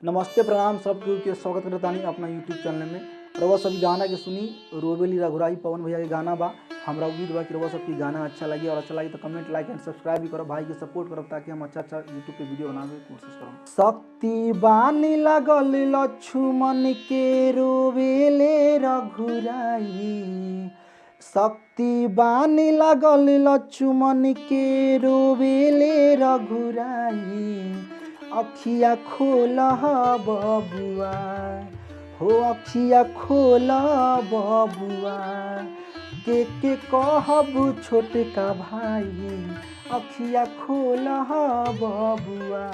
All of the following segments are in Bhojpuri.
नमस्ते प्रणाम सब केहू के स्वागत करता नहीं अपना यूट्यूब चैनल में। रउआ सभी गाना के सुनी रोबेली रघुराई पवन भैया के गाना बा। हमरा उम्मीद बा कि रउआ सबके गाना अच्छा लगी और अच्छा लगी तो कमेंट लाइक एंड सब्सक्राइब भी करो, भाई के सपोर्ट करो ताकि हम अच्छा यूट्यूब पे वीडियो बनावे की कोशिश करो। शक्ति बानी लगल लक्ष्मण के रोबेले रघुराई, शक्ति बानी लगल लक्ष्मण के रोबेले रघुराई। अखिया खोला बबुआ हो, अखिया खोला बबुआ, के कहबू छोटका भाई। अखिया खोला बबुआ,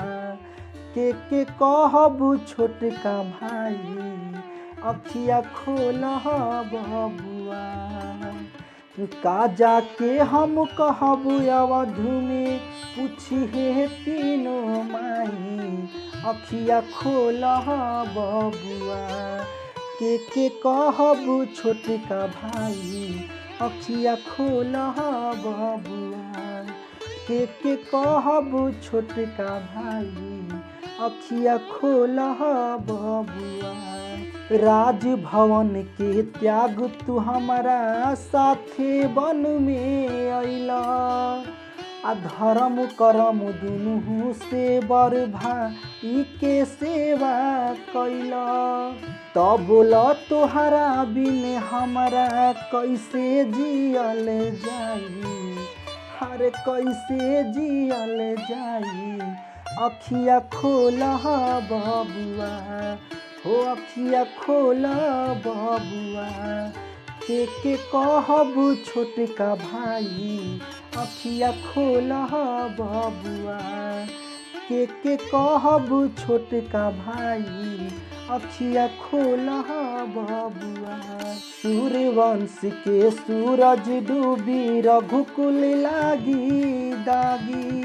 के कहबू छोटका भाई। अखिया खोला बबुआ, का जाके हम कहबू अवधु में पूछिए तीनों माई। अखिया खोला बबुआ, के कहबू छोटका भाई। अखिया खोला बबुआ, के कहबू छोटका भाई। अखिया खोला बबुआ, राजभवन के त्याग तू हमारा साथे वन में अइला। आ धर्म करम दुनू से बर भाई के सेवा कैला। तब बोला तोहरा बिन हमारा कैसे जियल जाई, अरे कैसे जियल जाई। अखिया खोला बबुआ हो, अखिया खोला बबुआ, के कहबू छोटका भाई। अखिया खोला बबुआ, के कहबू छोटका भाई। अखिया खोला बबुआ, सूर्यवंश के सूरज डूबी रघुकुल लागी दागी।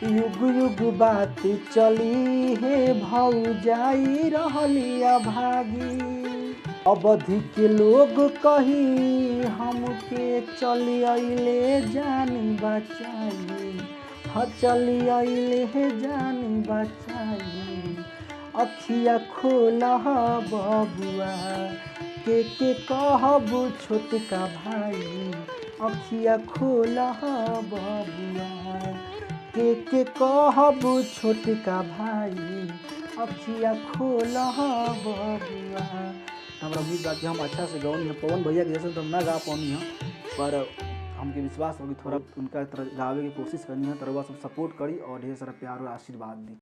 युग युग बात चली है भौजाई रहलिया भागी। अवधि के लोग कही हमके चली अइले जानी बचाई। हाँ चली अइले जानी बचाई। अखिया खोला बबुआ, के कहबू छोटका भाई। अखिया खोला बबुआ, के कहबू छोटका भाई। अखिया खोला बबुआ। हमरा उम्मीद बा कि हम अच्छा से गौनी है, पवन भैया के जैसे तो हम ना गा पानी है, पर हमके विश्वास होगी थोड़ा उनका तरह गावे की कोशिश करनी है। तो रउआ सब सपोर्ट करी और ढेर सारा प्यार और आशीर्वाद दी।